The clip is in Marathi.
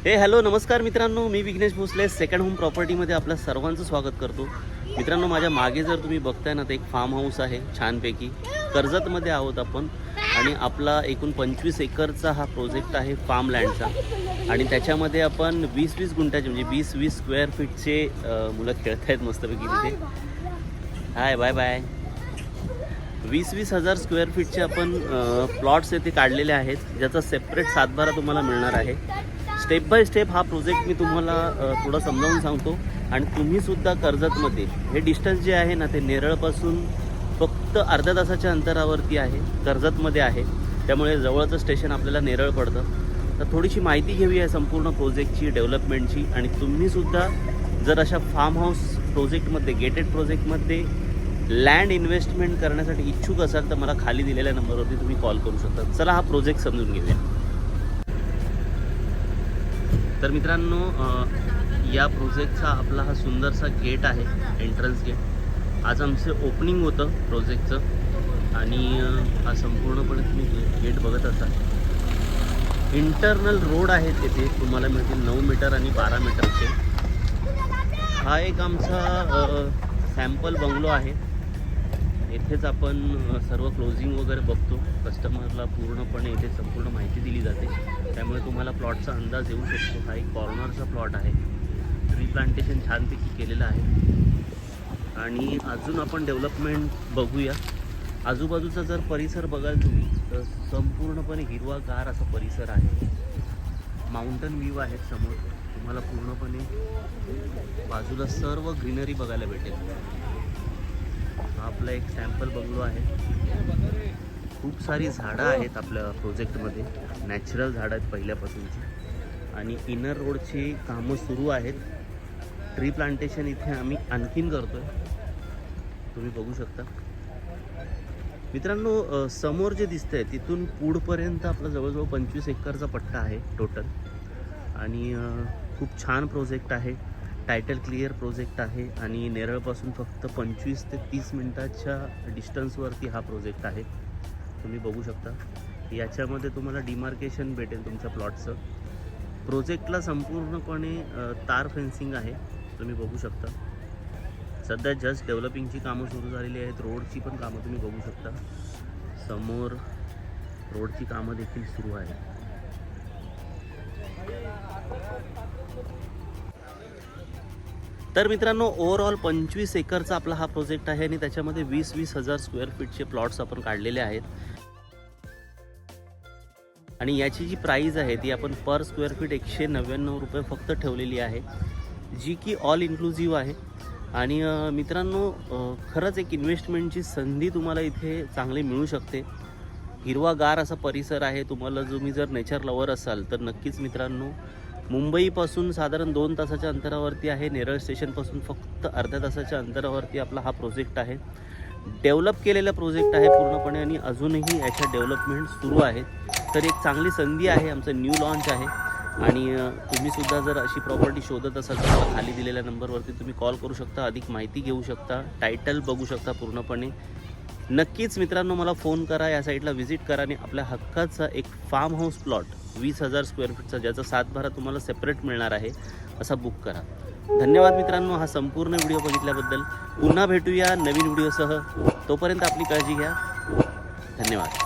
हॅलो नमस्कार मित्रांनो, मी विघ्नेश भोसले सेकंड होम प्रॉपर्टीमध्ये आपल्या सर्वांचं स्वागत करतो. मित्रांनो, माझ्या मागे जर तुम्ही बघताय ना, तर एक फार्म हाऊस आहे छानपैकी. कर्जतमध्ये आहोत आपण आणि आपला एकूण 25 एकरचा हा प्रोजेक्ट आहे फार्म लँडचा. आणि त्याच्यामध्ये आपण 20-20 गुंठ्याचे म्हणजे 20-20 स्क्वेअर फीटचे मुलं खेळत आहेत मस्तपैकी तिथे. Hi bye bye. 20-20 हजार स्क्वेअर फीटचे आपण प्लॉट्स येथे काढलेले आहेत, ज्याचा सेपरेट सातबारा तुम्हाला मिळणार आहे. स्टेप बाय स्टेप हा प्रोजेक्ट मी तुम्हाला थोडं समजावून सांगतो. आणि तुम्हीसुद्धा कर्जतमध्ये हे डिस्टन्स जे आहे ना, ते नेरळपासून फक्त अर्ध्या तासाच्या अंतरावरती आहे, कर्जतमध्ये आहे. त्यामुळे जवळचं स्टेशन आपल्याला नेरळ पडतं. तर थोडीशी माहिती घेऊया आहे संपूर्ण प्रोजेक्टची, डेव्हलपमेंटची. आणि तुम्हीसुद्धा जर अशा फार्म हाऊस प्रोजेक्टमध्ये, गेटेड प्रोजेक्टमध्ये लँड इन्व्हेस्टमेंट करण्यासाठी इच्छुक असाल तर मला खाली दिलेल्या नंबरवरती तुम्ही कॉल करू शकता. चला हा प्रोजेक्ट समजून घेऊया. तर मित्रांनो, या प्रोजेक्टचा आपला हा सुंदरसा गेट आहे, एंट्रन्स गेट. आज आमचं ओपनिंग होतं प्रोजेक्टचं आणि हा संपूर्णपणे तुम्ही गेट बघत असाल. इंटरनल रोड आहे तिथे तुम्हाला मिळतील 9 मीटर आणि 12 मीटरचे. हा एक आमचा सॅम्पल बंगलो आहे. येथेच आपण सर्व क्लोजिंग वगैरे बघतो. कस्टमरला पूर्णपणे इथे संपूर्ण माहिती दिली जाते, त्यामुळे तुम्हाला प्लॉटचा अंदाज येऊ शकतो. हा एक कॉर्नरचा प्लॉट आहे. ट्री प्लांटेशन छानपैकी केलेलं आहे. आणि अजून आपण डेव्हलपमेंट बघूया. आजूबाजूचा जर परिसर बघाल तुम्ही तर संपूर्णपणे हिरवागार असा परिसर आहे. माउंटन व्ह्यू आहे समोर तुम्हाला. पूर्णपणे बाजूला सर्व ग्रीनरी बघायला भेटेल. हा आपला एक सॅम्पल बंगलो आहे. खूप सारी झाडं आहेत आपल्या प्रोजेक्टमध्ये, नॅचरल झाडं आहेत पहिल्यापासूनची. आणि इनर रोडची कामं सुरू आहेत. ट्री प्लांटेशन इथे आम्ही आणखीन करतो आहे, तुम्ही बघू शकता. मित्रांनो, समोर जे दिसतंय तिथून पुढपर्यंत आपला जवळजवळ 25 एकरचा पट्टा आहे टोटल. आणि खूप छान प्रोजेक्ट आहे. टायटल क्लिअर प्रोजेक्ट आहे आणि नेरळपासून फक्त 25 ते 30 मिनटाच्या डिस्टन्सवरती हा प्रोजेक्ट आहे. तुम्ही बघू शकता. याच्यामध्ये तुम्हाला डिमार्केशन भेटेल तुमच्या प्लॉटचं. प्रोजेक्टला संपूर्णपणे तार फेन्सिंग आहे, तुम्ही बघू शकता. सध्या जस्ट डेव्हलपिंगची कामं सुरू झालेली आहेत. रोडची पण कामं तुम्ही बघू शकता. समोर रोडची कामं देखील सुरू आहेत. तर मित्रांनो, ओव्हरऑल 25 एकरचा आपला हा प्रोजेक्ट आहे आणि त्याच्यामध्ये 20-20 हजार स्क्वेअर फीटचे प्लॉट्स आपण काढलेले आहेत. आणि याची जी प्राईज आहे ती आपण पर स्क्वेअर फीट 199 रुपये फक्त ठेवलेली आहे, जी की ऑल इन्क्लुझिव्ह आहे. आणि मित्रांनो, खरंच एक इन्व्हेस्टमेंटची संधी तुम्हाला इथे चांगली मिळू शकते. हिरवागार असा परिसर आहे. तुम्हाला तुम्ही जर नेचर लवर असाल तर नक्कीच मित्रांनो, मुंबईपासून साधारण 2 तासाच्या अंतरावरती आहे. नेरळ स्टेशनपासून फक्त अर्ध्या तासाच्या अंतरावरती आपला हा प्रोजेक्ट आहे. डेव्हलप केलेला प्रोजेक्ट आहे पूर्णपणे आणि अजूनही याच्या डेव्हलपमेंट सुरू आहे. तर एक चांगली संधी आहे. आमचं न्यू लॉन्च आहे. आणि तुम्हीसुद्धा जर अशी प्रॉपर्टी शोधत असाल तर खाली दिलेल्या नंबरवरती तुम्ही कॉल करू शकता, अधिक माहिती घेऊ शकता, टायटल बघू शकता पूर्णपणे. नक्कीच मित्रांनो, मला फोन करा, या साईडला व्हिजिट करा आणि आपल्या हक्काचा एक फार्म हाऊस प्लॉट 20,000 स्क्वेअर फीटचा, ज्याचा सातबारा तुम्हाला सेपरेट मिळणार आहे, असा बुक करा. धन्यवाद मित्रांनो, हा संपूर्ण व्हिडिओ बघितल्याबद्दल. पुन्हा भेटूया नवीन व्हिडिओसह. तोपर्यंत आपली काळजी घ्या. धन्यवाद.